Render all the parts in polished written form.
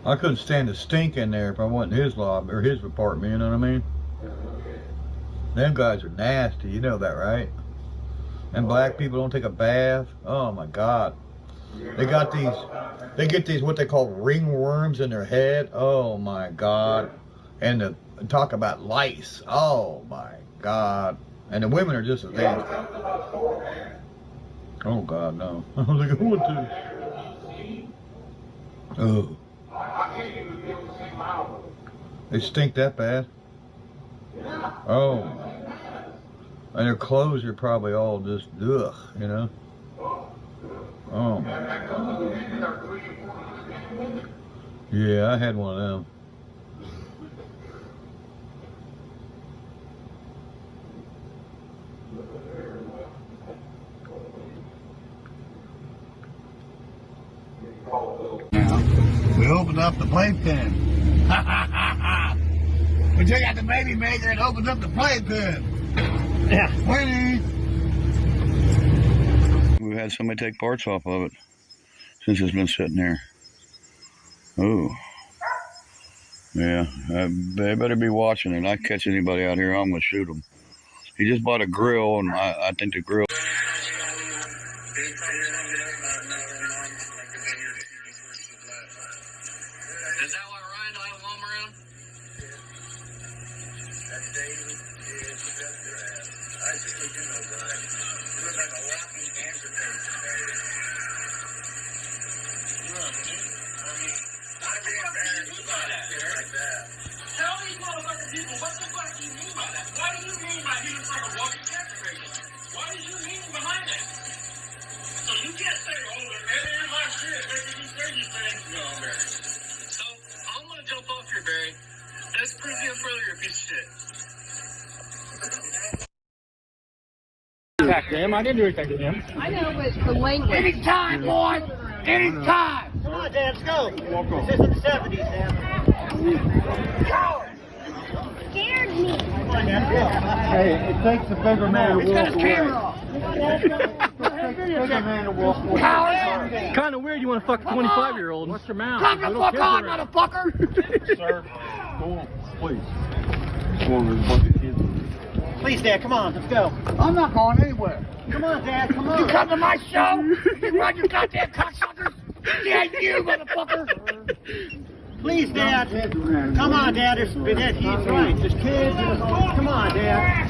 I couldn't stand the stink in there if I went in his lobby or his apartment, you know what I mean? Them guys are nasty, you know that, right? And black people don't take a bath. Oh my God. They got these, they get these what they call ringworms in their head. Oh my God. And talk about lice. Oh my God. And the women are just as nasty. Oh God, no. I was like, who would do? Oh. They stink that bad? Oh. And their clothes are probably all just, ugh, you know? Oh my God. Yeah, I had one of them. Now, we opened up the playpen. We took out the baby maker and opened up the playpen. Yeah. Winnie. We've had somebody take parts off of it since it's been sitting there. Oh. Yeah, they better be watching it. I catch anybody out here, I'm going to shoot them. He just bought a grill, and I think the grill... Is that why Ryan don't have a mom around? That's David. Yeah, that's your ass. I just think you know, Brian. You look like a walking cancer patient, David. Look, I mean, I'd be embarrassed about that shit like that. Tell these motherfucking people, what the fuck do you mean by that? What do you mean by he looks like a walking cancer patient? What do you mean behind that? So you can't say, oh, they're in my shit. Maybe you say these things. No, Barry. So I'm gonna jump off here, Barry. That's pretty good for your piece of shit. Attack him. I didn't do anything to him. I know, but the language. Anytime, boy! Anytime! Come on, Dad, let's go. This is in the 70s, Dad. Scared me. Come on, Dad, Hey, it takes a bigger man to He's got walk his camera off. Bigger man to walk away. Kind of weird you want to fuck a 25-year-old. What's your mouth? Come the fuck on, motherfucker! Sir, go on, please. Go on, there's a bunch of kids. Please, Dad, come on, let's go. I'm not going anywhere. Come on, Dad, come on. You come to my show? You run your goddamn cocksuckers? Yeah, you, motherfucker! Please, Dad. Come on, Dad. He's right. There's kids. Come on, Dad.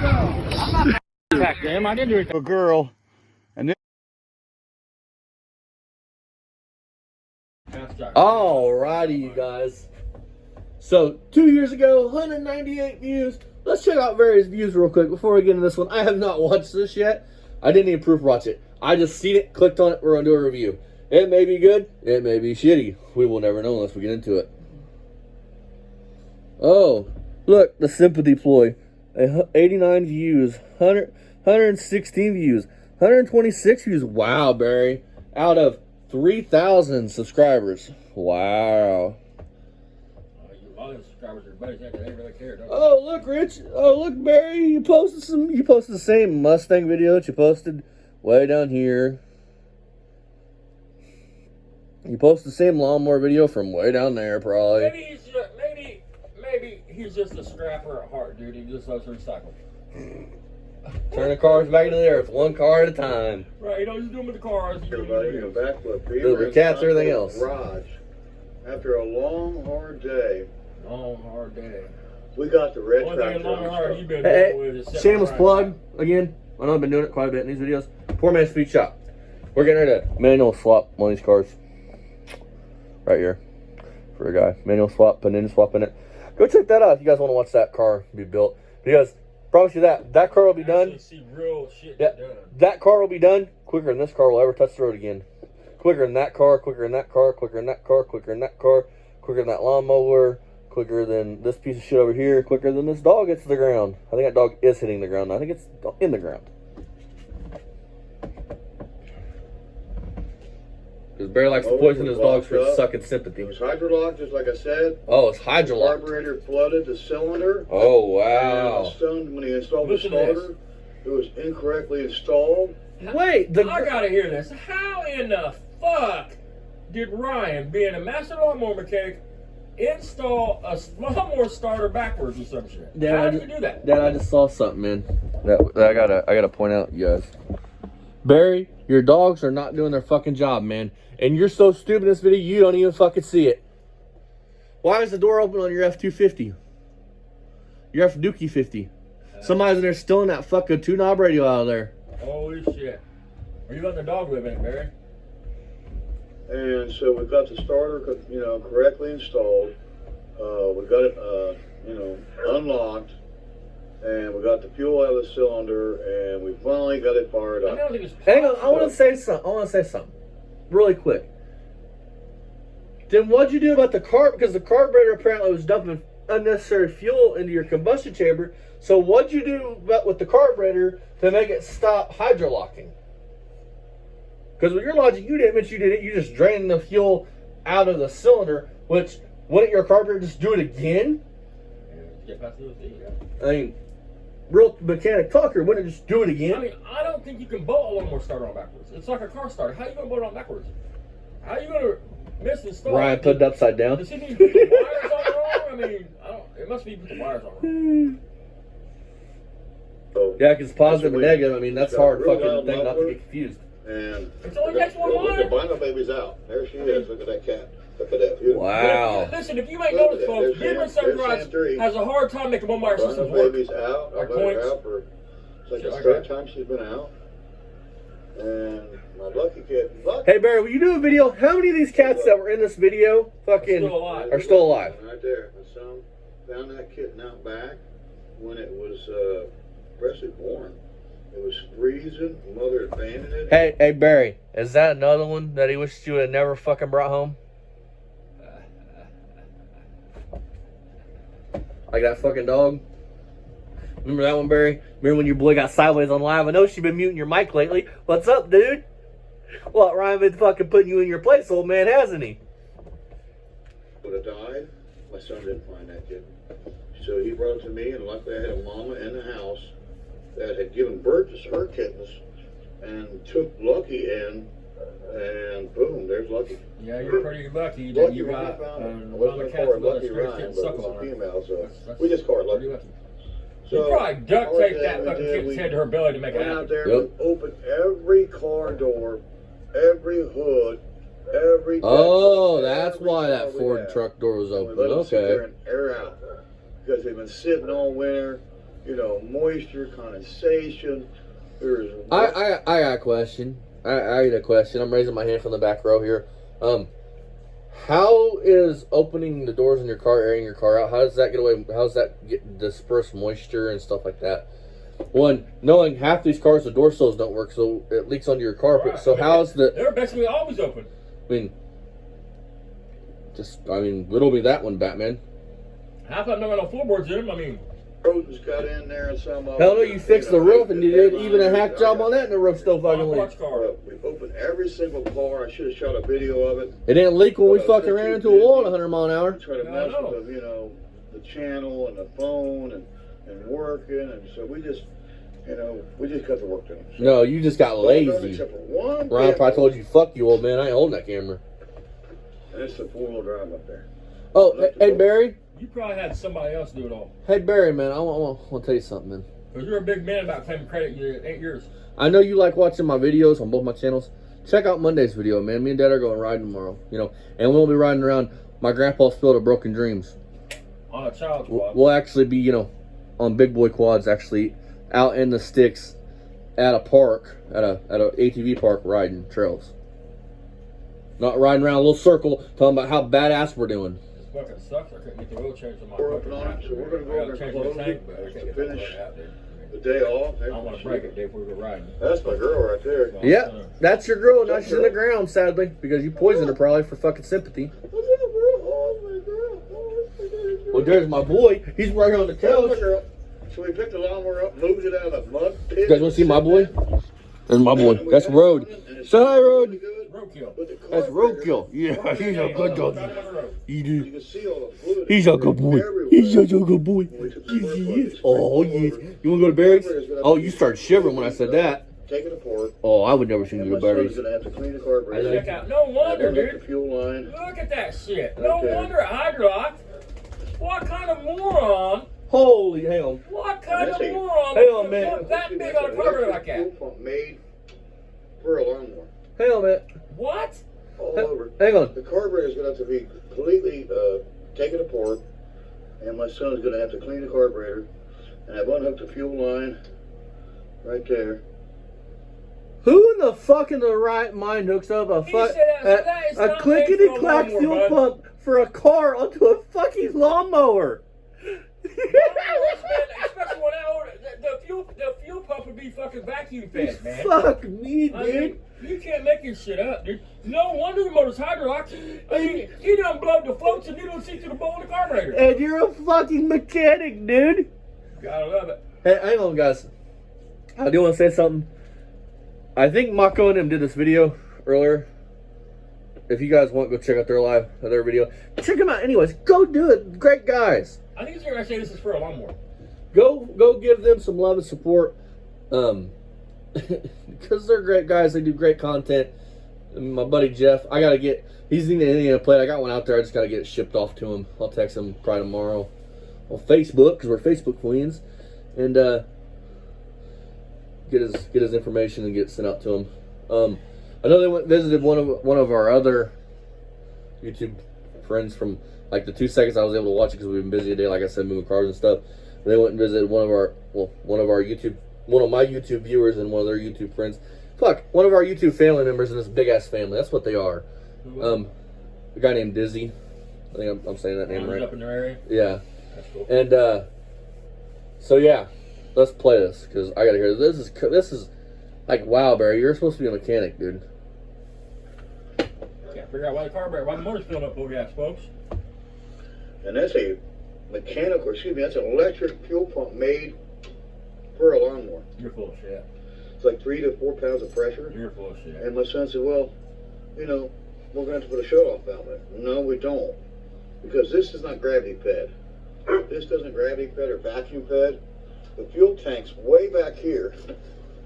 I'm not attack him. I didn't do anything. A girl, and then... Alrighty, you guys. So, 2 years ago, 198 views. Let's check out various views real quick before we get into this one. I have not watched this yet. I didn't even proof watch it. I just seen it, clicked on it, we're going to do a review. It may be good, it may be shitty. We will never know unless we get into it. Oh, look, the sympathy ploy. 89 views, 116 views, 126 views. Wow, Barry. Out of 3,000 subscribers. Wow. Oh, look, Rich. Oh, look, Barry. You posted the same Mustang video that you posted way down here. You posted the same lawnmower video from way down there, probably. Maybe he's just a scrapper at heart, dude. He just loves to recycle. Turn the cars back into the earth, one car at a time. Right, you know, he's doing with the cars. The cats, everything else. Garage. After a long, hard day, we got the red One thing tractor. long and hard you've been Hey, doing with is shameless setting plug again. I know I've been doing it quite a bit in these videos. Poor Man's Speed Shop. We're getting ready to manual swap one of these cars. Right here. For a guy. Manual swap, put in swap in it. Go check that out if you guys want to watch that car be built. Because, promise you that car will be done. See real shit Yeah, done. that car will be done quicker than this car will ever touch the road again. Quicker than that car, quicker than that car, quicker than that car, quicker than that car, quicker than that lawnmower, quicker than this piece of shit over here, quicker than this dog hits the ground. I think that dog is hitting the ground. I think it's in the ground. Because Bear likes to poison his dogs for sucking sympathy. It was hydrolocked, just like I said. Oh, it's hydrolocked. Carburetor flooded the cylinder. Oh, wow. And when he installed the Listen to starter, it was incorrectly installed. Wait, I gotta hear this. How in the fuck did Ryan, being a master lawnmower mechanic, install a lawnmower starter backwards or some shit? How did you do that? Dad, I just saw something, man. That I gotta point out, you guys. Barry, your dogs are not doing their fucking job, man. And you're so stupid in this video, you don't even fucking see it. Why is the door open on your F-250? Your F-Dookie 50. Somebody's in there stealing that fucking 2-knob radio out of there. Holy shit. Are you letting the dog live in it, Barry? And so we've got the starter, correctly installed. We've got it, unlocked. And we got the fuel out of the cylinder, and we finally got it fired I up. don't think it's Hang on, I want to say something. Really quick. Then what'd you do about the because the carburetor apparently was dumping unnecessary fuel into your combustion chamber. So what'd you do with the carburetor to make it stop hydrolocking? Because with your logic, you didn't admit you did it. You just drained the fuel out of the cylinder, which wouldn't your carburetor just do it again? Get past those things, yeah. I mean, real mechanic talker wouldn't it just do it again? I mean, I don't think you can bolt a lawnmower starter on backwards. It's like a car starter. How are you going to bolt it on backwards? How are you going to misinstall it? Ryan put it upside down. Does he need to put the wires on wrong? I mean, it must be put the wires on wrong. So, Yeah, because positive and negative, I mean, that's Got a hard real fucking loud thing not to muffler. get confused. And It's only next one look, line. the vinyl baby's out. There she is. Look at that cat. Look at that. Beautiful. Wow. Listen, if you ain't Look noticed, at that. folks, There's Gibbon Sam- there's Sunrise Sam 3. has a hard time making one wire systems Vinyl work. baby's out. Our I've let her points. out for it's like Shit the like third that. time she's been out. And my lucky cat, Hey, Barry, will you do a video? How many of these cats that were in this video fucking Still alive. are still alive? Right there. My son found that kitten out back when it was freshly born. It was freezing. Mother abandoned it. Hey, Barry, is that another one that he wished you had never fucking brought home? Like that fucking dog? Remember that one, Barry? Remember when your boy got sideways on live? I know she's been muting your mic lately. What's up, dude? What, Ryan been fucking putting you in your place, old man, hasn't he? Would have died. My son didn't find that kitten. So he brought it to me, and luckily I had a mama in the house that had given birth to her kittens and took Lucky in, and boom, there's Lucky. Yeah, you're pretty lucky that you Ryan got found it. I mama wasn't cat for to let Lucky a stray Ryan, kitten but suck it's on a her. female, so That's we just call it pretty Lucky. lucky. So, You probably duct all taped that that we fucking did, kitten's we head to her belly to make it went out happen. there, Yep. we opened every car door, every hood, every... Oh, every that's why that car we Ford had. truck door was And open. we let them sit there Okay. and air out because they've been sitting all winter. Moisture, condensation. There's I got a question. I got a question. I'm raising my hand from the back row here. How is opening the doors in your car, airing your car out, how does that get away? How does that get disperse moisture and stuff like that? One, knowing half these cars, the door sills don't work, so it leaks onto your carpet. Right. So how's the... They're basically always open. riddle me that one, Batman. Half of them don't got no floorboards in them. I mean, rodents got in there and some of Hell no, them, you fixed the roof and you did even a hack job on that and the roof still fucking on a leaks. parts car. We opened every single car. I should have shot a video of it. It didn't leak when we fucking ran into a wall at 100 mile an hour. Try to Yeah, I mess know. with the channel and the phone and working, and so we just got to work done. So, No, you just got all done lazy. except for one Ryan bit. probably told you, fuck you, old man. I ain't holding that camera. And it's the 4-wheel drive up there. Oh, hey, Barry. You probably had somebody else do it all. Hey, Barry, man. I want to tell you something, man. Because you're a big man about claiming credit. It ain't yours. I know you like watching my videos on both my channels. Check out Monday's video, man. Me and Dad are going riding tomorrow, and we'll be riding around my grandpa's field of broken dreams. On a child squad. We'll actually be, on big boy quads, actually out in the sticks at a park, at a ATV park, riding trails. Not riding around a little circle talking about how badass we're doing. This fucking sucks. I couldn't get the oil change on my We're fucking open on it, tractor. so we're gonna go I over gotta and change close the tank, it but I to can't get finish that out there. the day off. I don't want to break it, Dave, before we go riding. That's my girl right there. Yeah, that's your girl. Now she's in the ground, sadly, because you poisoned her probably for fucking sympathy. Well, there's my boy. He's right here on the couch. So we picked the lawnmower up, moved it out of the mud pit. You guys want to see my boy? There's my boy. That's Road. Say hi, Road. Roadkill. That's Roadkill. Yeah, he's a good dog. He You do. can see all the fluid. He's a good boy. He's such a good boy. Yes, he is. Oh, yes. You want to go to Barry's? Oh, you started shivering when I said that. take it apart. Oh, I would never see And the my son's batteries. gonna have to clean the carburetor. Check out. No wonder, Look at the dude. fuel line. Look at that shit. No Okay. wonder it hydrocked. What kind of moron? Holy hell. What kind of That's it. moron Hang on, would man. put that big on a carburetor like Fuel that? pump made for a lawnmower. Hang on, man. What? All over. Hang on. The carburetor's gonna have to be completely taken apart, and my son's gonna have to clean the carburetor. And I've unhooked the fuel line right there. Who in the fuck in the right mind hooks up a He said that is a not clickety made for a clack lawnmower, fuel bud. pump for a car onto a fucking lawnmower? Especially when that order, the fuel pump would be fucking vacuum fed, man. Fuck me, I dude. mean, you can't make this shit up, dude. No wonder the motor's hydrocked. I mean, he done blowed the floats and you don't see through the bowl of the carburetor. And you're a fucking mechanic, dude. Gotta love it. Hey, hang on, guys. I do want to say something. I think Mako and him did this video earlier. If you guys want, go check out their video. Check them out anyways. Go do it. Great guys. I think he's gonna say this is for a lawnmower. Go give them some love and support. Because they're great guys. They do great content. And my buddy Jeff, he's in the Indiana plate. I got one out there. I just got to get it shipped off to him. I'll text him probably tomorrow on Facebook, because we're Facebook queens. And get his information and get it sent out to him. I know they visited one of our other YouTube friends from like the 2 seconds I was able to watch it, because we've been busy today, like I said, moving cars and stuff. And they went and visited one of my YouTube viewers and one of their YouTube friends. One of our YouTube family members in this big ass family. That's what they are. A guy named Dizzy. I think I'm saying that name right. Up in their area. Yeah. That's cool. And so yeah, let's play this, because I gotta hear this. This is like, wow, Barry, you're supposed to be a mechanic, dude. Can't figure out why the motor's filling up full gas, folks. And that's a that's an electric fuel pump made for a lawnmower. You're full of shit. It's like 3 to 4 pounds of pressure. You're full of shit. And my son said, well, we're going to have to put a shut-off valve in it. No, we don't. Because this is not gravity fed. This doesn't gravity fed or vacuum fed. The fuel tank's way back here.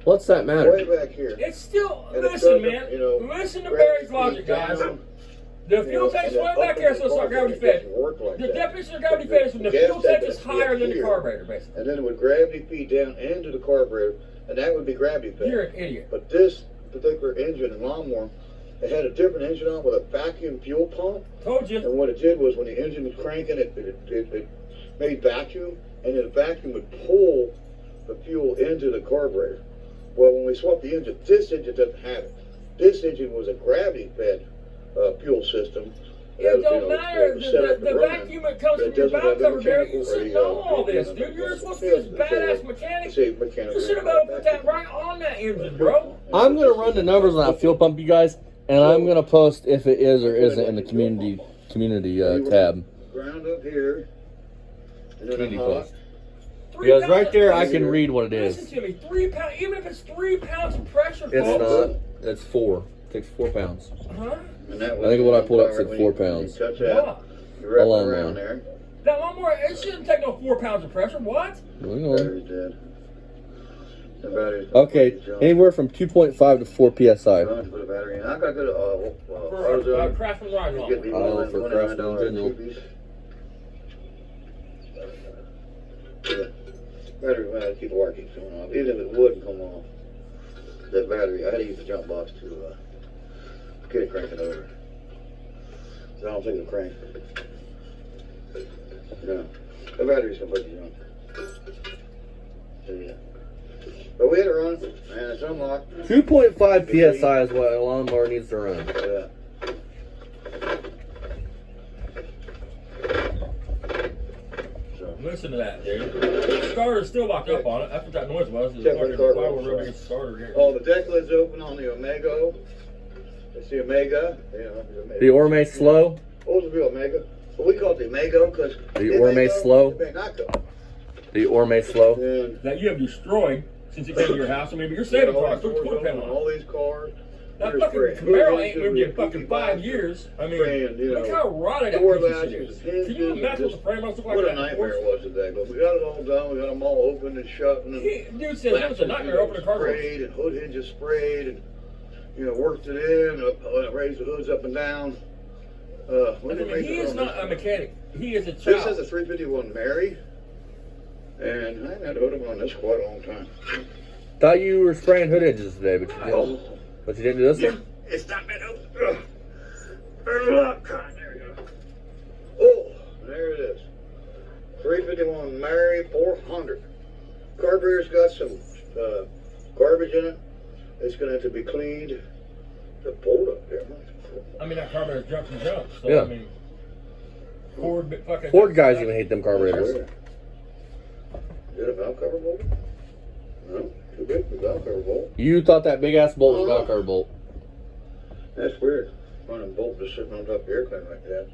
What's that matter? Way back here. It's still, And listen, it man. doesn't, Listen to gravity Barry's logic, guys. down, The fuel tank's way back here, so it's not gravity fed. Like The that. definition of gravity fed is when the gas fuel tank tank is is higher than the here. carburetor, basically. And then it would gravity feed down into the carburetor, and that would be gravity fed. You're an idiot. But this particular engine and lawnmower, it had a different engine on with a vacuum fuel pump. Told you. And what it did was when the engine was cranking, it made vacuum, and then the vacuum would pull the fuel into the carburetor. Well, when we swapped the engine, this engine doesn't have it. This engine was a gravity-fed fuel system. It don't matter. The vacuum that comes from your valve cover, Barry, you should know all this, dude. You're supposed to be this badass mechanic. You should have been able to put that right on that engine, bro. I'm gonna run the numbers on that fuel pump, you guys, and I'm gonna post if it is or isn't in the community tab. Ground up here, and then Community a hot. post. Because right there, I can read what it Listen is. to me. 3 pounds, even if it's 3 pounds of pressure, It's folks. not. It's 4. It takes 4 pounds. Huh? And that I think what I pulled up said when 4 you pounds. touch What? that, you wrap it Hold on, around man. there. That lawnmower, it shouldn't take no 4 pounds of pressure. What? Hang on. Battery's dead. The battery's Okay, junk. anywhere from 2.5 to 4 psi. I'm going to put a battery in. I got good For AutoZone. Craftsman Ride You get me lawnmower. one for $29 Craftsman General. cheapies. Yeah. Battery might keep working, coming off. Even if it wouldn't come off, that battery, I had to use the jump box to get it cranking over. So I don't think it'll crank. No. The battery's completely junk. So yeah. But we had it run, and it's unlocked. 2.5 psi is what a lawnmower needs to run. Yeah. So, Listen to that, dude. The starter's still locked up on it. That's what that noise was. It's Check started the car why we're lights, rubbing against the starter here. oh, the deck lid's open on the Omega. It's the Omega. You know, The Orme Slow. What was the Omega? Well, we call it the Omega because The Orme Slow. It may not go. The Orme Slow. And That you have destroyed since it came to your house, so maybe you're saving cars. Put a pin on it. all these cars. That You're fucking spraying Camaro hood ain't hinges moved in with fucking 5 55, years. I mean, spraying, you look know, how rotted that door piece of shit latches, is. hinges, Can you imagine what just- the frame must look like? What a that nightmare it horse? was today, but we got it all done. We got them all open and shut, and Dude said it was a nightmare opening a car door. sprayed, and hood hinges sprayed, and worked it in, raised the hoods up and down. We didn't raise He the is hood not on a this. mechanic. He is a This child. is a 351 Mary, and I haven't had a hood on this quite a long time. Thought you were spraying hood hinges today, but you Oh, didn't. But you didn't do this yeah, one? it's not been open. There we go. Oh, there it is. 351 Mary 400. Carburetor's got some garbage in it. It's going to have to be cleaned. The bolt up there. I mean, that carburetor's jump and jump. So, Yeah. I mean, fucking Ford guys even hate them carburetors. Is it a valve cover bolt? No, too big for valve cover bolt. You thought that big ass bolt was a valve cover bolt. That's weird. Running bolt just sitting on top of the air cleaner like that.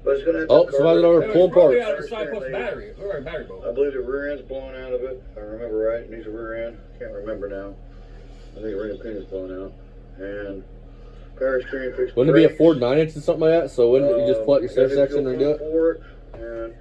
But it's going to have Oh, to somebody's over It was pulling probably parts. out of the side plus battery. It looked like a battery bolt. I believe the rear end's blown out of it. If I remember right. It needs a rear end. Can't remember now. I think the ring pin is blown out. And power steering fixed. Wouldn't it be a brakes. Ford 9-inch or something like that? So wouldn't you just pull out your safe Gotta section and go do it? for it. And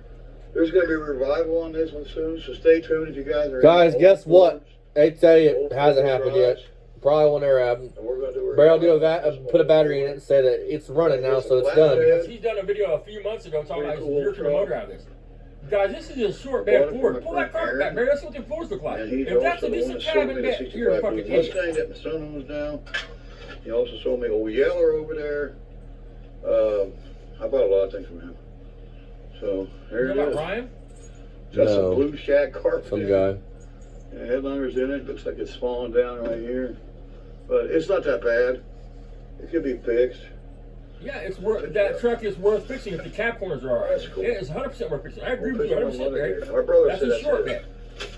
there's going to be a revival on this one soon, so stay tuned if you guys are. Guys, into guess old what? Fords. They tell you it Old hasn't Ford happened yet. drives. Probably won't ever happen. And we're going to do a Barry will do a revival on this put a one. battery in it and say that it's running now, so it's done. Because he's done a video a few months ago talking about Pretty cool jerking the truck. motor out of this. Guys, this is a short Bought bed it from Ford. a Pull that friend, carpet back, Aaron. Barry. That's what the Fords look like. And he's If that's also a the one decent that sold cabin me the bed, you're a 65 fucking Blue idiot. Mustang that my son owns now. He also sold me old Yeller over there. I bought a lot of things from him. So there You it know about is. Ryan? Got No. some blue shag carpet. Some in guy. it. Yeah, headliners in it. Looks like it's falling down right here. But it's not that bad. It could be fixed. Yeah, it's worth. That truck is worth fixing if the cab corners are alright. That's cool. It is 100% worth fixing. I agree We'll with you put it on 100%, another Barry. here. My brother That's said a that's short it. bed.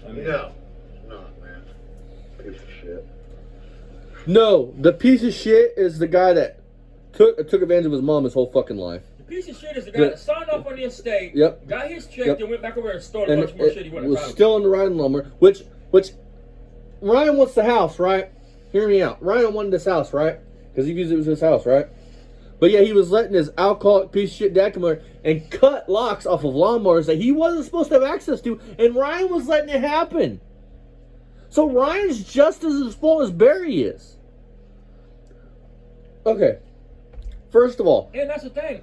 I mean, No. Not, man. Piece of shit. No, the piece of shit is the guy that took advantage of his mom his whole fucking life. The piece of shit is the guy that signed off on the estate, Yep. got his check, Yep. and went back over and started a And bunch more shit he it wanted was to still in the riding lumber, which Ryan wants the house, right? Hear me out. Ryan wanted this house, right? Because he views it was his house, right? But yeah, he was letting his alcoholic piece of shit dad come over and cut locks off of lawnmowers that he wasn't supposed to have access to, and Ryan was letting it happen. So Ryan's just as at fault as Barry is. Okay. First of all, And that's the thing.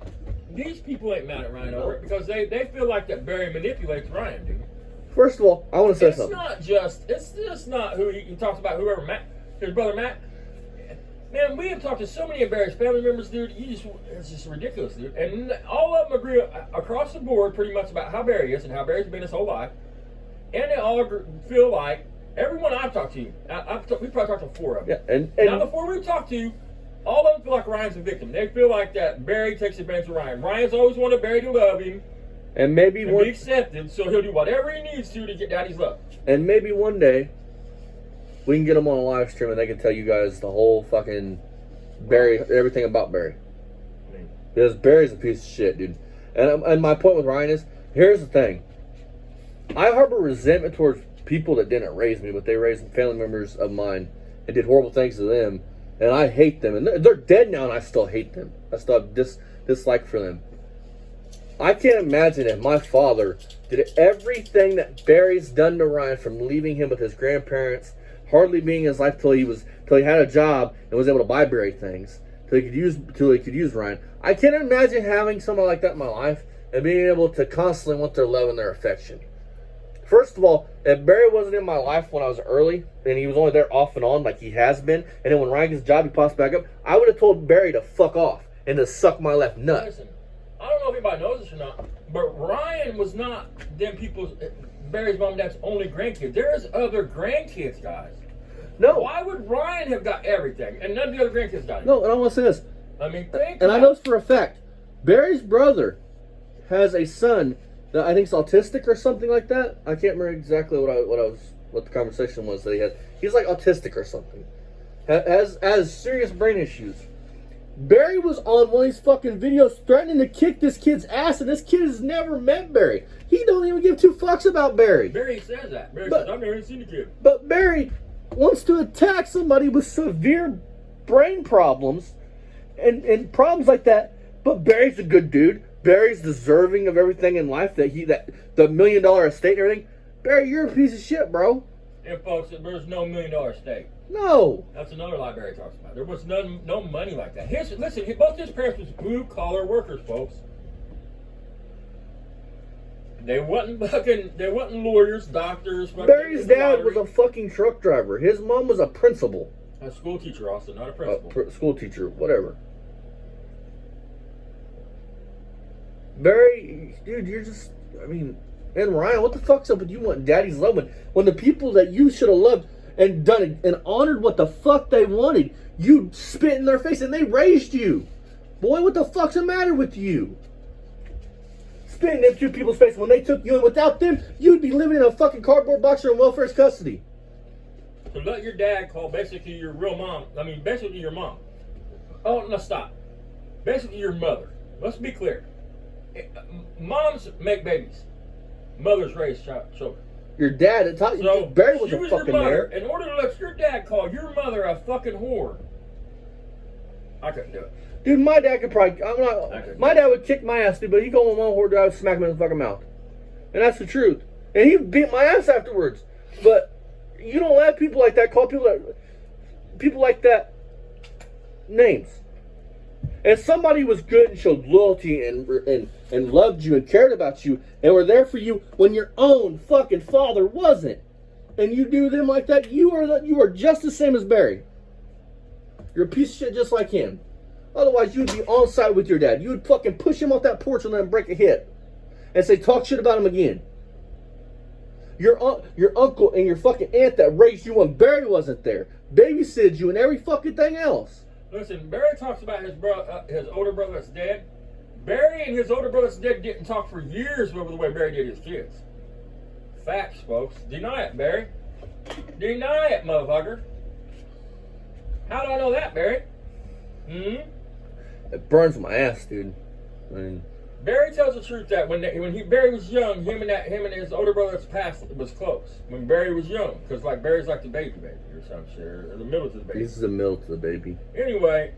These people ain't mad at Ryan over it because they feel like that Barry manipulates Ryan, dude. I want to say It's something. it's just not who he talks about, whoever Matt, his brother Matt. Man, we have talked to so many of Barry's family members, dude. It's just ridiculous, dude. And all of them agree across the board pretty much about how Barry is and how Barry's been his whole life. And they all feel like, everyone I've talked to, we probably talked to 4 of them. Yeah, and Now, the 4 we've talked to, all of them feel like Ryan's a victim. They feel like that Barry takes advantage of Ryan. Ryan's always wanted Barry to love him maybe and be accepted, so he'll do whatever he needs to get Daddy's love. And maybe one day we can get them on a live stream and they can tell you guys the whole fucking Barry, everything about Barry. Because Barry's a piece of shit, dude. And my point with Ryan is, here's the thing. I harbor resentment towards people that didn't raise me, but they raised family members of mine and did horrible things to them. And I hate them. And they're dead now and I still hate them. I still have dislike for them. I can't imagine if my father did everything that Barry's done to Ryan, from leaving him with his grandparents, hardly being in his life till he had a job and was able to buy Barry things, till he could use Ryan. I can't imagine having someone like that in my life and being able to constantly want their love and their affection. First of all, if Barry wasn't in my life when I was early, and he was only there off and on like he has been, and then when Ryan gets a job, he pops back up, I would have told Barry to fuck off and to suck my left nut. Listen, I don't know if anybody knows this or not, but Ryan was not Barry's mom and dad's only grandkid. There's other grandkids, guys. No. Why would Ryan have got everything and none of the other grandkids got it? No, and I want to say this. I mean, And I know this for a fact. Barry's brother has a son that I think is autistic or something like that. I can't remember exactly what the conversation was that he had. He's like autistic or something. Has serious brain issues. Barry was on one of these fucking videos threatening to kick this kid's ass, and this kid has never met Barry. He don't even give 2 fucks about Barry. Barry says that. Barry says, I've never even seen the kid. But Barry wants to attack somebody with severe brain problems and problems like that. But Barry's a good dude. Barry's deserving of everything in life that the $1 million estate and everything. Barry, you're a piece of shit, bro. And folks, there's no $1 million estate. No. That's another lie Barry talks about. There was no money like that. Both his parents was blue collar workers, folks. They wasn't lawyers, doctors. Barry's dad was a fucking truck driver. His mom was a principal. A school teacher also, not a principal. School teacher, whatever. Barry, dude, you're just, I mean, and Ryan, what the fuck's up with you wanting daddy's love when the people that you should have loved and done it and honored what the fuck they wanted, you spit in their face and they raised you. Boy, what the fuck's the matter with you? Spitting in two people's face when they took you, and without them, you'd be living in a fucking cardboard box or in welfare's custody. So let your dad call basically your real mom. I mean, basically your mom. Oh, no, stop. Basically your mother. Let's be clear. Moms make babies. Mothers raise children. Your dad, so Barry was a fucking mother. there. In order to let your dad call your mother a fucking whore, I couldn't do it. Dude, my dad could probably. My dad would kick my ass, dude, but he'd go on one whore, I would smack him in the fucking mouth. And that's the truth. And he beat my ass afterwards. But you don't let people like that call people like that names. And somebody was good and showed loyalty and loved you and cared about you and were there for you when your own fucking father wasn't. And you do them like that, you are just the same as Barry. You're a piece of shit just like him. Otherwise, you would be on side with your dad. You would fucking push him off that porch and let him break a hip. And say, talk shit about him again. Your uncle and your fucking aunt that raised you when Barry wasn't there. Babysitted you and every fucking thing else. Listen, Barry talks about his older brother that's dead. Barry and his older brother that's dead didn't talk for years over the way Barry did his kids. Facts, folks. Deny it, Barry. Deny it, motherfucker. How do I know that, Barry? It burns my ass, dude. I mean, Barry tells the truth that when Barry was young, him and his older brother that's passed was close. When Barry was young, because like Barry's like the baby or some shit, or the middle to the baby. He's the middle to the baby. Anyway,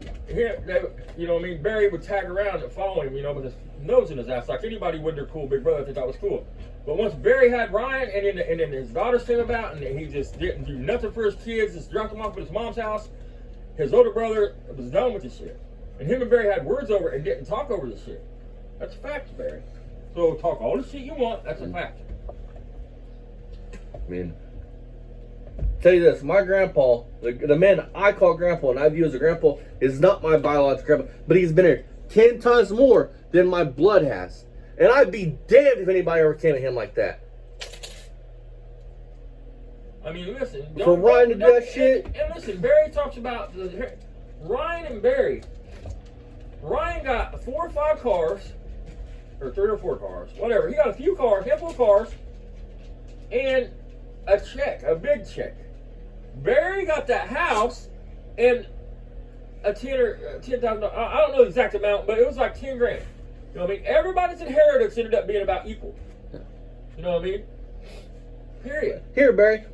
Barry would tag around and follow him, with his nose in his ass, like anybody would their cool big brother that they thought was cool. But once Barry had Ryan, and then his daughters came about, and he just didn't do nothing for his kids, just dropped them off at his mom's house. His older brother was done with this shit. And him and Barry had words over it and didn't talk over the shit. That's a fact, Barry. So talk all the shit you want, that's a fact. I mean, tell you this, my grandpa, the man I call grandpa and I view as a grandpa, is not my biological grandpa, but he's been here 10 times more than my blood has. And I'd be damned if anybody ever came at him like that. I mean, listen. For Ryan to do that shit. And listen, Barry talks about Ryan and Barry. Ryan got 4 or 5 cars, or 3 or 4 cars, whatever. He got a few cars, handful of cars, and a check, a big check. Barry got that house and a $10,000. I don't know the exact amount, but it was like 10 grand. You know what I mean? Everybody's inheritance ended up being about equal. You know what I mean? Period. Here, Barry.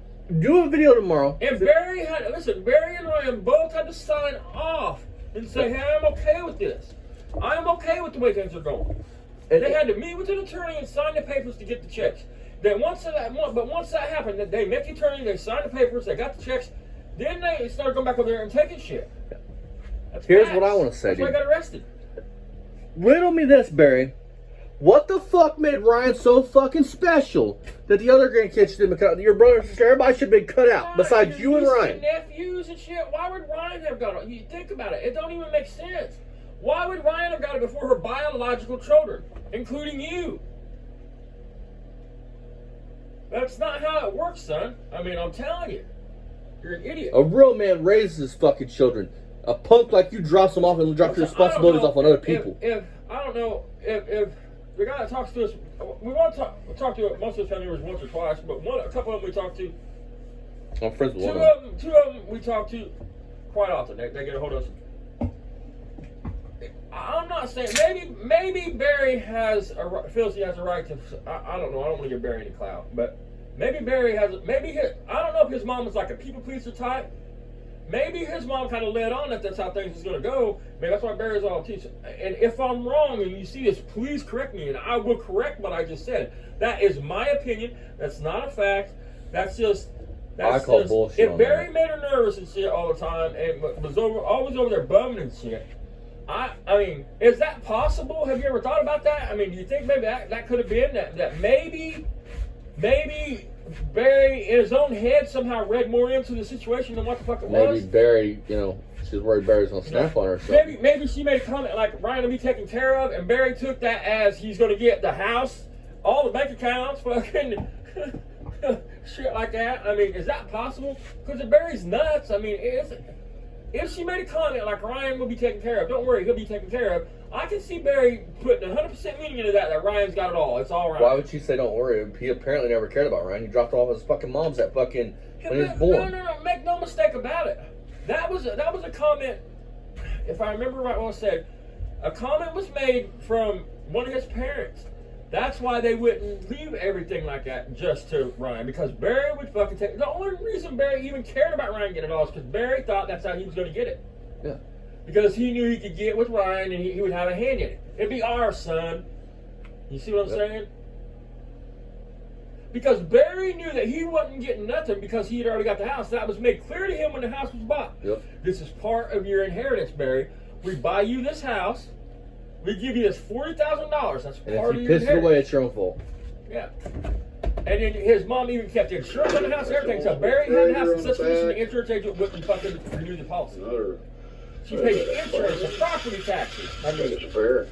Do a video tomorrow. And Barry and Ryan both had to sign off and say, hey, I'm okay with this. I'm okay with the way things are going. And they had to meet with an attorney and sign the papers to get the checks. Then once that happened, they met the attorney, they signed the papers, they got the checks, then they started going back over there and taking shit. Here's what I want to say, That's why I got arrested. Riddle me this, Barry. What the fuck made Ryan so fucking special that the other grandkids didn't cut out? Your brother and sister, everybody should have been cut out besides you and Ryan. Nephews and shit. Why would Ryan have got it? You think about it. It don't even make sense. Why would Ryan have got it before her biological children, including you? That's not how it works, son. I mean, I'm telling you. You're an idiot. A real man raises his fucking children. A punk like you drops them off and drops your responsibilities off on other people. If the guy that talks to us, we want to talk to most of his family members once or twice, but a couple of them we talk to. I'm friends with one of them. Two of them we talk to quite often. They get a hold of us. I'm not saying maybe Barry feels he has a right to. I don't know. I don't want to give Barry any clout, but maybe Barry has. I don't know if his mom was like a people pleaser type. maybe his mom kind of led on that that's how things is going to go. Maybe that's why Barry's all teaching. And if I'm wrong and you see this, please correct me, and I will correct what I just said. That is my opinion. That's not a fact. That's just. I call bullshit. If Barry made her nervous and shit all the time and was always over there bumming and shit, I mean, is that possible? Have you ever thought about that? I mean, do you think maybe that could have been that maybe Barry in his own head somehow read more into the situation than what the fuck it was? Maybe Barry, she's worried Barry's gonna snap on her. Or something. Maybe she made a comment like Ryan will be taken care of, and Barry took that as he's gonna get the house, all the bank accounts, fucking. Shit like that. I mean, is that possible? Because if Barry's nuts, I mean, if she made a comment like Ryan will be taken care of, don't worry, he'll be taken care of. I can see Barry putting 100% meaning into that Ryan's got it all. It's all right. Why would she say don't worry? He apparently never cared about Ryan. He dropped off his fucking mom's at fucking when he was born. No. Make no mistake about it. That was a comment. If I remember right, what I said, a comment was made from one of his parents. That's why they wouldn't leave everything like that just to Ryan, because Barry would fucking take. The only reason Barry even cared about Ryan getting it all is because Barry thought that's how he was going to get it. Yeah. Because he knew he could get with Ryan and he would have a hand in it. It'd be our son. You see what I'm saying? Because Barry knew that he wasn't getting nothing because he had already got the house. That was made clear to him when the house was bought. Yep. This is part of your inheritance, Barry. We buy you this house. We give you this $40,000. That's and part if of you your piss it away, it's your own fault. Yeah. And then his mom even kept the insurance on the house and everything. So Barry had the house in such condition the insurance agent wouldn't fucking renew the policy. She paid the insurance and property taxes. I mean, It's fair.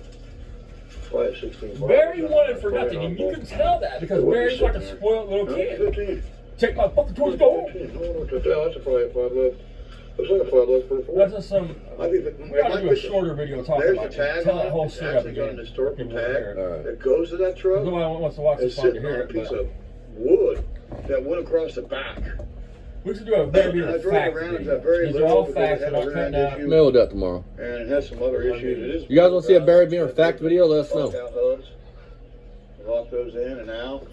Why it's 16 Barry wanted for nothing, and you can tell that because Barry's like a spoiled little kid. 15. Take my fucking toys, go home. 15. No, that's a probably a 5 left. Looks like a 5 left for a 4. That's just some. I think We gotta do a shorter video talking there's about a tag it. Tell on that whole it. shit It's up actually got again. an historical People wanna hear tag it. that goes to that truck. Nobody wants to watch It's this fun to sitting hear on a it, piece but of wood that went across the back. we should do a very I big drove fact around video. that very These are little all because facts. it had We're a not cutting rear out. issue. Maybe we'll do that tomorrow. And it has some other issues. It is You guys want to see a Barry Beamer fact video? Let us know. Lockout hose. Lock those in and out.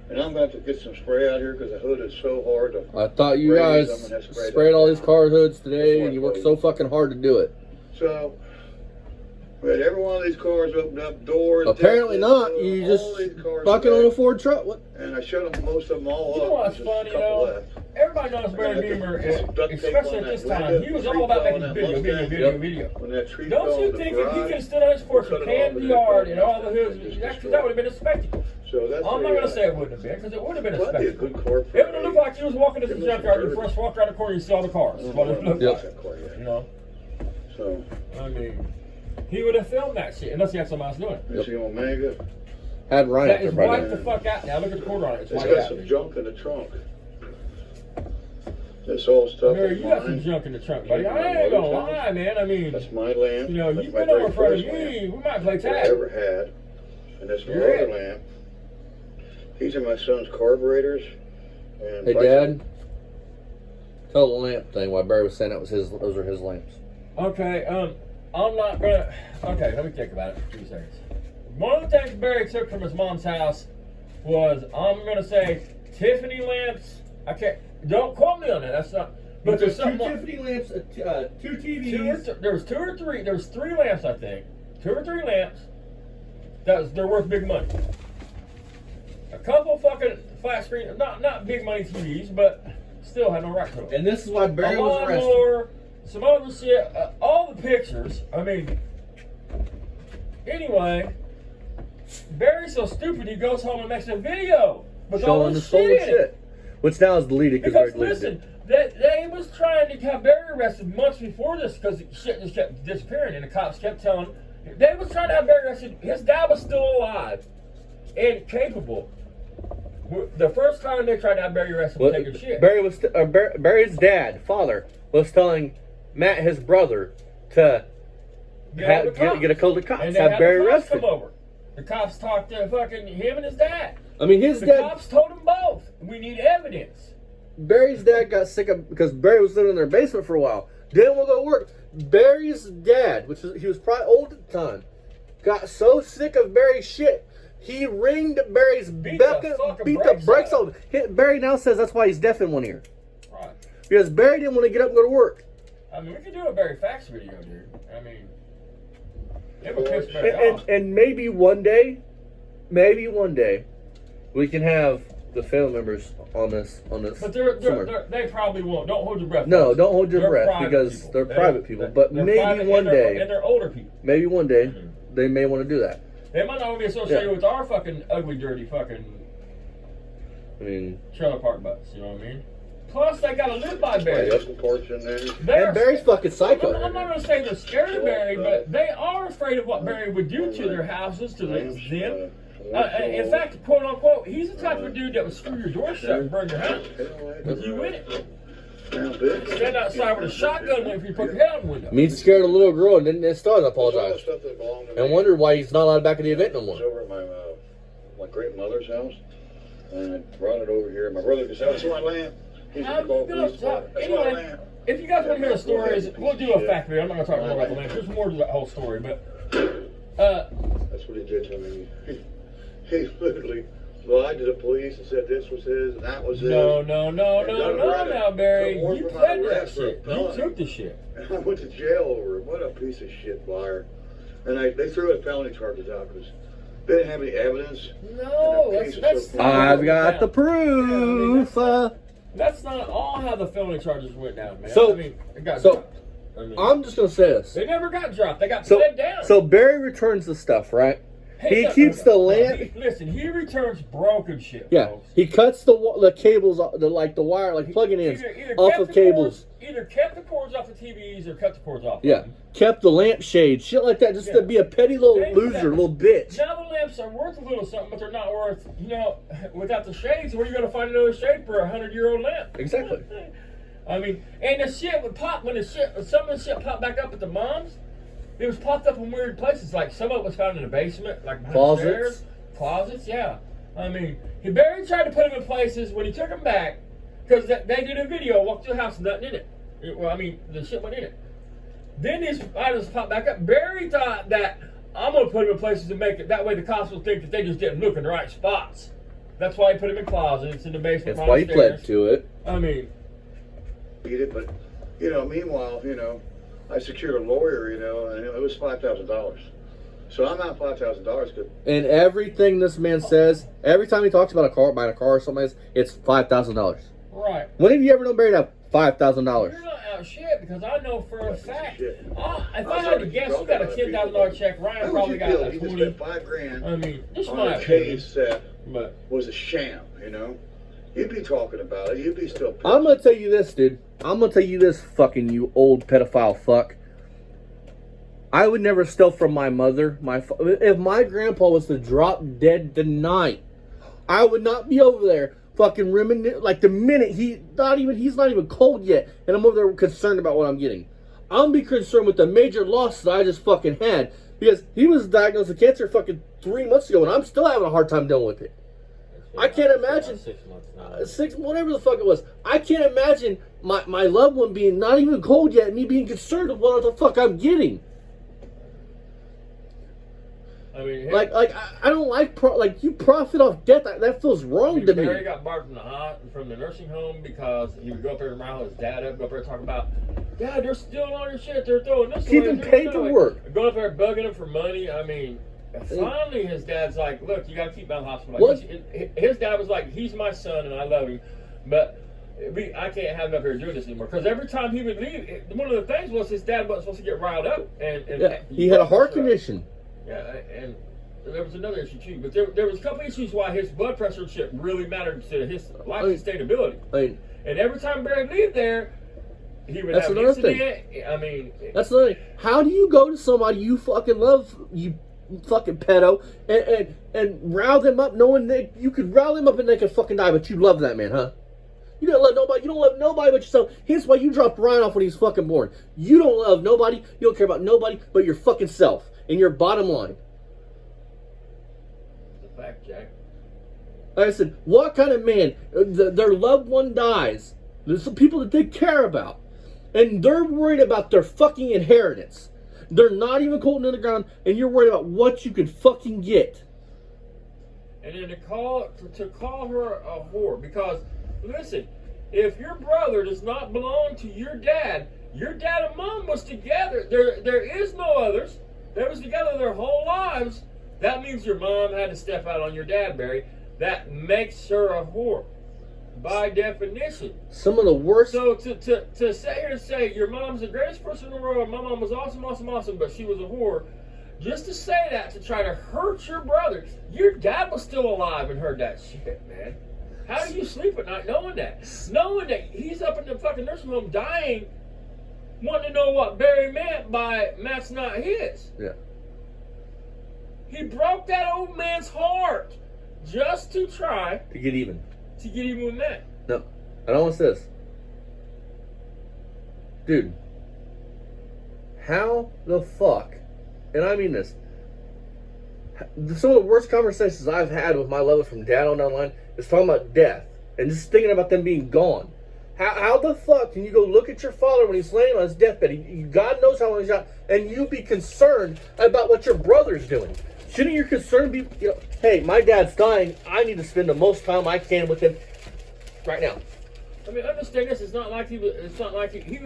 And I'm going to have to get some spray out here because the hood is so hard to. I thought you guys sprayed all these car hoods today, and you worked so fucking hard to do it. So, we had every one of these cars opened up, doors. Apparently this, not. all You these just cars fucking today. on a Ford truck. What? And I shut them, most of them all You up. know what's There's just funny, a couple left. Everybody knows Barry Beamer, especially at this time. He was all about making video. When that tree Don't fell you in the think if he garage, could have stood on his porch cut and it off canned and the then yard put and it all the in hoods, just that would have been a spectacle. So that's I'm not going to say it wouldn't have been, because it would have been a That'd be a spectacle. good car for It would have looked like he was walking to the junkyard and first walk around the corner and you see all the cars. That's what it looked Yep. like. You know? So, I mean, he would have filmed that shit unless he had something else doing it. you see Omega? Had Ryan That up there is by wiped then. the fuck out now. Look at the quarter on it. It's It's wiped got out. some junk in the trunk. This all stuff Barry, is you got some mine. junk in the trunk, buddy. I ain't gonna lie, man. I mean, That's my lamp. you know, That's you've my been over very in front of first me. lamp We might play that I tag. ever had. And this is my You're other it. lamp. These are my son's carburetors. And Hey, price- Dad. Tell the lamp thing why Barry was saying that was his. Those are his lamps. Okay, I'm not gonna. Okay, let me think about it for 2 seconds. One of the things Barry took from his mom's house was, I'm gonna say, Tiffany lamps. I can't. Don't quote me on that. That's not. But there's something. Tiffany lamps, 2 TVs. There was 2 or 3. There was 3 lamps, I think. 2 or 3 lamps. They're worth big money. A couple fucking flat screen, not big money TVs, but still had no right to it. And this is why Barry A was arrested. lawnmower, some other shit, all the pictures. I mean, anyway, Barry's so stupid he goes home and makes a video with all Showing the this stolen shit in it. shit. Which now is deleted because Barry Because deleted listen, it. they was trying to have Barry arrested months before this because shit just kept disappearing and the cops kept telling him. They was trying to have Barry arrested. His dad was still alive and capable. The first time they tried to have Barry arrested was taking shit. Barry's dad, father, was telling Matt, his brother, to get a code of cops, and they have had Barry the cops arrested. come over. The cops talked to fucking him and his dad. I mean, his The dad, cops told them both. We need evidence. Barry's dad got sick of, because Barry was living in their basement for a while. Didn't want to go to work. Barry's dad, he was probably old at the time, got so sick of Barry's shit, he ringed Barry's Beat beat the fucking the brakes brakes out off. Barry now says that's why he's deaf in one ear. Right. because Barry didn't want to get up and go to work. I mean, we could do a Barry Facts video, dude. I mean, it would piss Barry off. And maybe one day, we can have the family members on this. But they probably won't. Don't hold your breath. No, folks. don't hold your They're breath private because people. they're private people. But They're maybe private, one day, and they're older people. maybe one day, they may want to do that. They might not want to be associated with our fucking ugly, dirty fucking I mean, trailer park butts. You know what I mean? Plus, they gotta live by Barry. Got some porch in there. and Barry's fucking psycho. I'm not gonna say they're scared of Barry, but they are afraid of what Barry would do to their houses, to them. In fact, quote unquote, he's the type of dude that would screw your door shut and burn your house with you in it. Stand outside with a shotgun waiting for you to put your head out the window. Means scared a little girl and then started to apologize. And wondered why he's not allowed back at the event no more. I was over at my great mother's house, and I brought it over here. My brother said, "That's my lamp." How you gonna stop? Anyway, if you guys want to hear the stories, we'll do a fact video. I'm not gonna talk more about the lamp. There's more to that whole story, but that's what he did to me. He literally lied to the police and said this was his and that was his. no, now, Barry, you pled that shit. You felony. took the shit. And I went to jail over it. What a piece of shit liar. And they threw his felony charges out because they didn't have any evidence. No, that's I've got the proof. That's not all how the felony charges went down, man. So- I mean, it got so- dropped. I mean, I'm just gonna say this. they never got dropped. They got So, pled down. so Barry returns the stuff, right? Hey, He no, keeps no, the no, lamp. Listen, he returns broken shit. Yeah, folks. he cuts the cables, the wire, like plugging in Either off kept of the cables. Cords, either kept the cords off the TVs or cut the cords off. Yeah, kept the lampshade, shit like that, just to be a petty little Things loser, that- little bitch. Now the lamps are worth a little something, but they're not worth, without the shades, where are you going to find another shade for a 100-year-old lamp? Exactly. I mean, and the shit would pop when some of the shit popped back up at the mom's. It was popped up in weird places. Like some of it was found in the basement, like behind Closets. stairs. Closets, yeah. I mean, Barry tried to put them in places when he took them back because they did a video, walked through the house, and nothing in it. The shit went in it. Then these items popped back up. Barry thought that I'm gonna put them in places and make it that way the cops will think that they just didn't look in the right spots. That's why he put them in closets in the basement. That's why he behind the pled stairs. to it. I mean, it, but meanwhile, I secured a lawyer, and it was $5,000. So I'm out $5,000 because And everything this man says, every time he talks about buying a car or something, it's $5,000. right. When have you ever known Barry to have $5,000? You're not out shit because I know for a fact. shit. If I had to guess, you got a $10,000 check. Ryan probably got a He just 20. spent $5,000 I mean, this on my a opinion. case that But was a sham, You'd be talking about it. You'd be still pissed. I'm gonna tell you this, dude. I'm gonna tell you this, fucking you old pedophile fuck. I would never steal from my mother. If my grandpa was to drop dead tonight, I would not be over there fucking reminiscing. Like the minute he's not even cold yet, and I'm over there concerned about what I'm getting. I'm be concerned with the major loss that I just fucking had because he was diagnosed with cancer fucking 3 months ago, and I'm still having a hard time dealing with it. I can't imagine 6 months now. whatever the fuck it was. I can't imagine my loved one being not even cold yet, and me being concerned with what the fuck I'm getting. I mean, I don't like you profit off death. That feels wrong to me. Barry got barred from the nursing home because he would go up there and rile his dad up, go up there and talk about, Dad, they're stealing all your shit. They're throwing this away. Keeping They're doing that way." paperwork. Going up there begging him for money. I mean, finally his dad's like, look, you got to keep me out of the hospital. What? His dad was like, he's my son and I love him, but I can't have him up here doing this anymore. Because every time he would leave, one of the things was his dad wasn't supposed to get riled up. And Yeah, he had a heart condition. Yeah, and there was another issue too. But there was a couple issues why his blood pressure and shit really mattered to his life sustainability. And every time Barry would leave there, he would That's have an another thing. incident. I mean, That's the thing. How do you go to somebody you fucking love, you fucking pedo, and rile them up knowing that you could rile them up and they could fucking die, but you love that man, huh? You don't love nobody. You don't love nobody but yourself. Here's why you dropped Ryan off when he was fucking born. You don't love nobody. You don't care about nobody but your fucking self and your bottom line. it's a fact, Jack. Like I said, what kind of man, their loved one dies, there's some people that they care about, and they're worried about their fucking inheritance. They're not even cold in the ground, and you're worried about what you could fucking get. And then to call her a whore, because listen, if your brother does not belong to your dad and mom was together. There is no others. They was together their whole lives. That means your mom had to step out on your dad, Barry. That makes her a whore, by definition. Some of the worst. So to sit here and say your mom's the greatest person in the world, my mom was awesome, but she was a whore, just to say that to try to hurt your brother. Your dad was still alive and heard that shit, man. How do you sleep at night knowing that? Knowing that he's up in the fucking nursing home dying, wanting to know what Barry meant by Matt's not his. Yeah. He broke that old man's heart just to try To get even. With Matt. No. I don't want this. Dude. How the fuck, and I mean this, some of the worst conversations I've had with my lovers from dad on online is talking about death and just thinking about them being gone. How the fuck can you go look at your father when he's laying on his deathbed? God knows how long he's out, and you be concerned about what your brother's doing. Shouldn't your concern be, hey, my dad's dying. I need to spend the most time I can with him right now. I mean, understand this. It's not like he would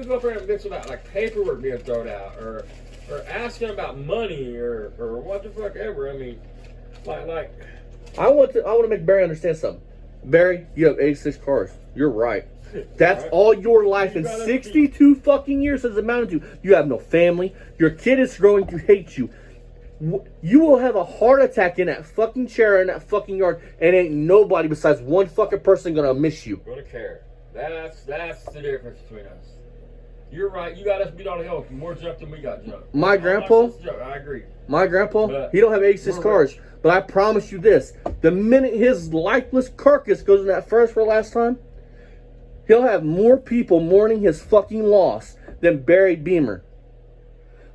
go up there and bitch about like paperwork being thrown out or asking about money or what the fuck ever. I mean, like. I want to make Barry understand something. Barry, you have 86 cars. You're right. That's Right. all your life in 62 fucking years has amounted to. You have no family. Your kid is growing to hate you. You will have a heart attack in that fucking chair in that fucking yard, and ain't nobody besides one fucking person gonna miss you. Gonna care. That's the difference between us. You're right. You got us beat on the hill. More junk than we got junk. My grandpa, I agree. My grandpa, But he don't have 86 we're cars, rich. but I promise you this: the minute his lifeless carcass goes in that furnace for the last time, he'll have more people mourning his fucking loss than Barry Beamer.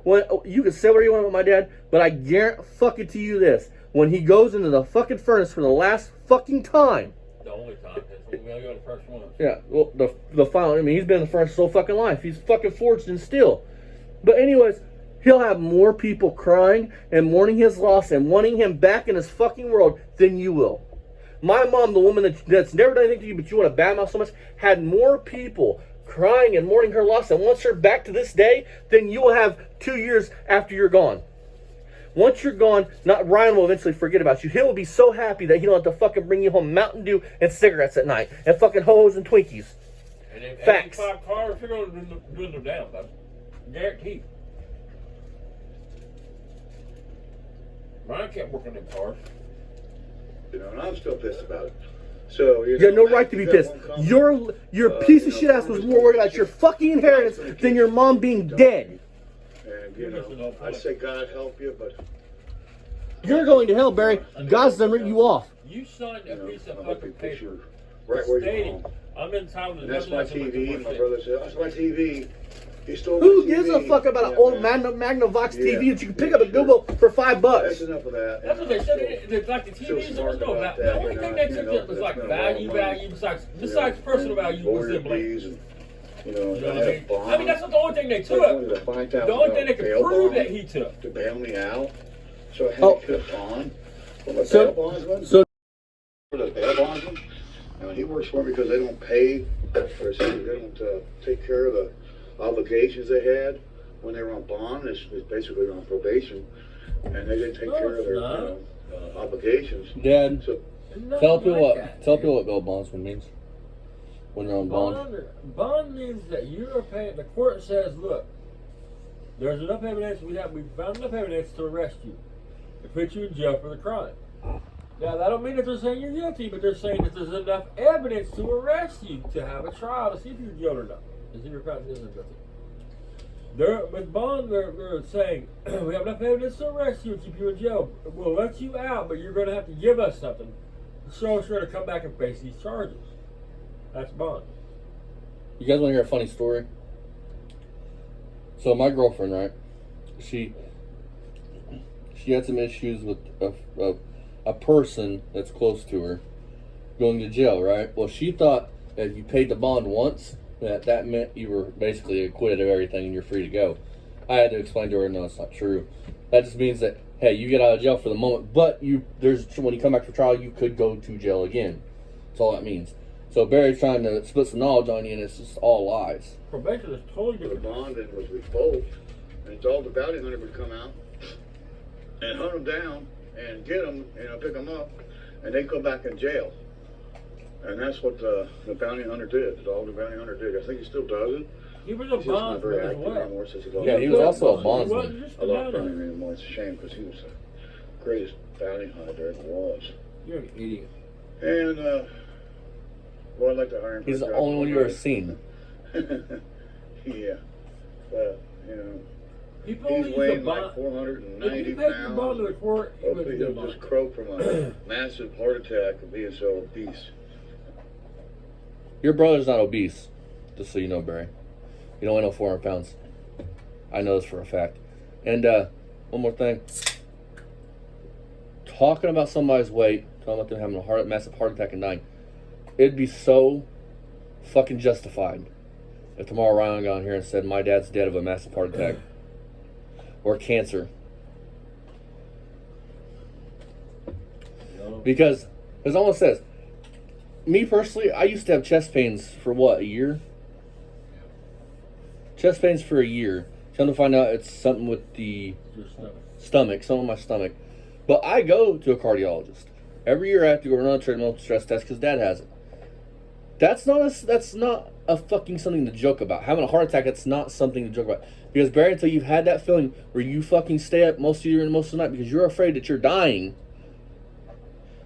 When you can say whatever you want about my dad, but I guarantee to you this: when he goes into the fucking furnace for the last fucking time. The only time. We only go the first one. Yeah, well, the final. I mean, he's been in the furnace his whole fucking life. He's fucking forged in steel. But anyways, he'll have more people crying and mourning his loss and wanting him back in his fucking world than you will. My mom, the woman that's never done anything to you, but you want to badmouth so much, had more people crying and mourning her loss and wants her back to this day than you will have 2 years after you're gone. Once you're gone, Ryan will eventually forget about you. He will be so happy that he don't have to fucking bring you home Mountain Dew and cigarettes at night and fucking hoes and Twinkies. And Facts. 85 cars, you're going to do them down, bud. Guaranteed. Ryan can't work on them cars. And I'm still pissed about it. So You have no right to be pissed. Your piece of shit ass was more worried about your fucking inheritance than your mom being dead. And I say God help you, but You're going to hell, Barry. God's done written you off. You signed a piece of I'll fucking put a picture paper right where you stating, belong. I'm entitled to And that's my nothing less than TV. My 1%. brother said, "That's my TV." He stole my Who TV. gives a fuck about an old man. Magnavox TV Yeah. that you can pick up at Google for $5? That's enough of that. That's what they said. Like the TVs, there was no value. The only thing they took that was like value besides personal value was the blame. You know, You know I what I had mean? a bond. I mean, that's not the only thing they I took. wanted a $5,000 The only thing they could bail prove bond that he took. to bail me out. So I had Oh. to get a bond from a So- bail bondsman. so- For the bail bondsman, and he works for me because they don't pay, or they don't take care of the obligations they had when they were on bond. It's basically on probation, and they didn't take No, care of their it's not. obligations. Dad, So tell people what bail bondsman means when you're on bond. Bond means that you are paying. The court says, look, there's enough evidence. We found enough evidence to arrest you, to put you in jail for the crime. Now that don't mean that they're saying you're guilty, but they're saying that there's enough evidence to arrest you to have a trial to see if you're guilty or not. To see if you're found innocent or guilty. With bond, they're saying we have enough evidence to arrest you and keep you in jail. We'll let you out, but you're going to have to give us something to show us you're going to come back and face these charges. That's bond. You guys want to hear a funny story? So my girlfriend, right? She had some issues with a person that's close to her going to jail, right? Well, she thought that if you paid the bond once, that meant you were basically acquitted of everything and you're free to go. I had to explain to her, no, it's not true. That just means that, hey, you get out of jail for the moment, but when you come back for trial, you could go to jail again. That's all that means. So Barry's trying to split some knowledge on you, and it's just all lies. Probation is totally The different. bonding was revoked, and it's all the bounty hunter would come out and hunt them down and get them, pick them up, and they go back in jail. And that's what the bounty hunter did. That's all the bounty hunter did. I think he still does it. He was a He's just not bondsman very as active well. anymore since he lost. Yeah, he was also a He bondsman. wasn't just I a love bounty him hunter. anymore. It's a shame because he was the greatest bounty hunter there ever was. You're an idiot. And well, I'd like to hire him. for He's a the job only one you one ever day. seen. Yeah, but People he's only use a weighing bond. like 490 If you take your bond pounds. to the court, you Hopefully wouldn't get a he'll bond. just croak from a massive heart attack of being so obese. Your brother's not obese, just so you know, Barry. You don't weigh no 400 pounds. I know this for a fact. And one more thing. Talking about somebody's weight, talking about them having a massive heart attack and dying, it'd be so fucking justified if tomorrow Ryan got on here and said my dad's dead of a massive heart attack or cancer. Because, as almost says, me personally, I used to have chest pains for what, a year? Chest pains for a year. Come to find out it's something with the Your stomach, stomach. something with my stomach. But I go to a cardiologist. Every year I have to go run on a treadmill stress test because Dad has it. That's not a fucking something to joke about. Having a heart attack, that's not something to joke about. Because Barry, until you've had that feeling where you fucking stay up most of the night because you're afraid that you're dying,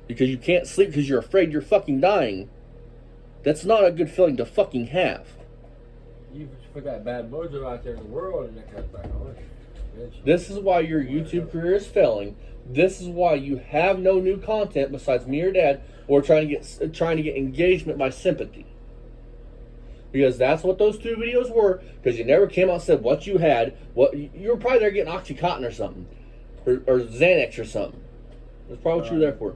because you can't sleep because you're afraid you're fucking dying, that's not a good feeling to fucking have. You forgot bad mojo out there in the world, and that comes back on. This is why your YouTube career is failing. This is why you have no new content besides me or Dad, or trying to get engagement by sympathy. Because that's what those 2 videos were. Because you never came out and said what you had. What you were probably there getting OxyContin or something, or Xanax or something. That's probably what you were there for.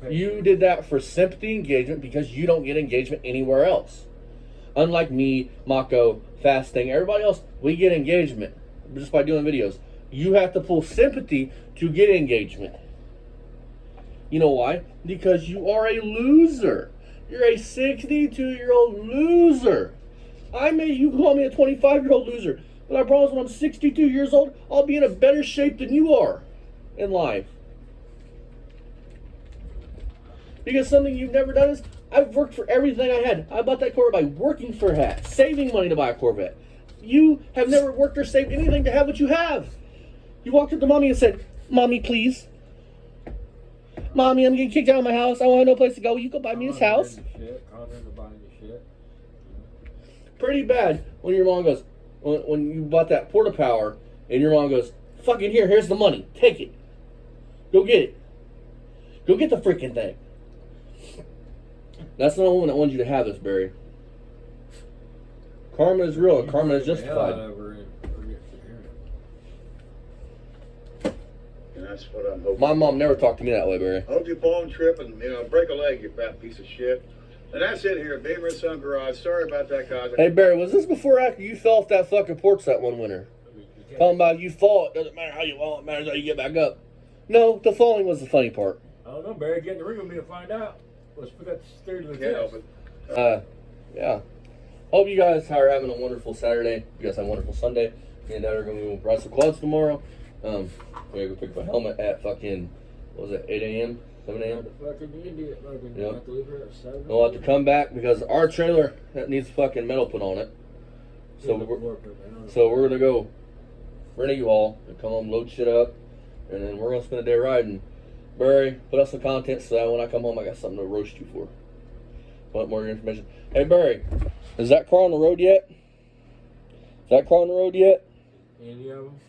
You did that for sympathy engagement because you don't get engagement anywhere else. Unlike me, Mako, Fasting, everybody else, we get engagement just by doing videos. You have to pull sympathy to get engagement. You know why? Because you are a loser. You're a 62-year-old loser. You call me a 25-year-old loser, but I promise when I'm 62 years old, I'll be in a better shape than you are in life. Because something you've never done is, I've worked for everything I had. I bought that Corvette by working for a hat, saving money to buy a Corvette. You have never worked or saved anything to have what you have. You walked up to Mommy and said, "Mommy, please. Mommy, I'm getting kicked out of my house. I want to know a place to go. Will you go buy me this house?" Pretty bad when your mom goes, when you bought that Porta Power, and your mom goes, "Fucking here's the money. Take it. Go get it. Go get the freaking thing." That's not a woman that wanted you to have this, Barry. Karma is real and karma is justified. And that's what I'm hoping. My mom never talked to me that way, Barry. I hope you fall and trip and break a leg, you fat piece of shit. And that's it here, Beaver and Son Garage. Sorry about that, guys. Hey, Barry, was this before or after you fell off that fucking porch that one winter? Talking about you fall, it doesn't matter how you fall, it matters how you get back up. No, the falling was the funny part. I don't know, Barry. Get in the ring with me to find out. Let's put that steer to the Can't help test. it. Yeah. Hope you guys are having a wonderful Saturday. You guys have a wonderful Sunday. Me and Dad are going to ride some quads tomorrow. We're going to go pick up a helmet at fucking, what was it, 8 a.m., 7 a.m.? Yep. We'll have to come back because our trailer that needs fucking metal put on it. So we're going to go rent a U-Haul and come home, load shit up, and then we're going to spend a day riding. Barry, put up some content so that when I come home, I got something to roast you for. Want more information? Hey, Barry, is that car on the road yet? Is that car on the road yet? Any of them?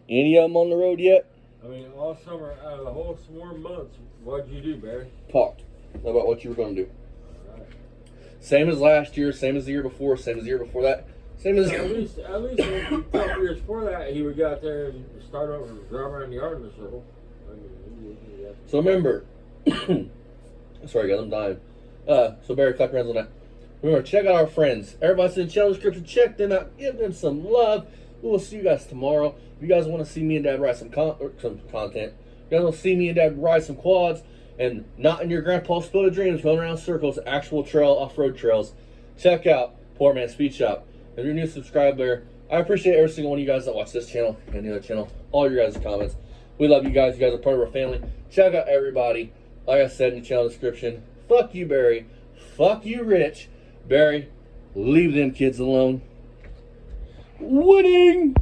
Any of them on the road yet? I mean, all summer, out of the whole swarm months, what'd you do, Barry? Talked about what you were going to do. All right. Same as last year, same as the year before, same as the year before that, same as... At least a couple years before that, he would go out there and start over and drive around the yard in a circle. I mean, So remember, sorry guys, I'm dying. So Barry, clap your hands on that. Remember, check out our friends. Everybody's in the channel description. Check them out. Give them some love. We will see you guys tomorrow. If you guys want to see me and Dad ride some content, you guys want to see me and Dad ride some quads, and not in your grandpa's field of dreams going around circles, actual trail, off-road trails, check out Poor Man Speed Shop. If you're a new subscriber, I appreciate every single one of you guys that watch this channel and the other channel, all your guys' comments. We love you guys. You guys are part of our family. Check out everybody. Like I said in the channel description, fuck you, Barry. Fuck you, Rich. Barry, leave them kids alone. Winning!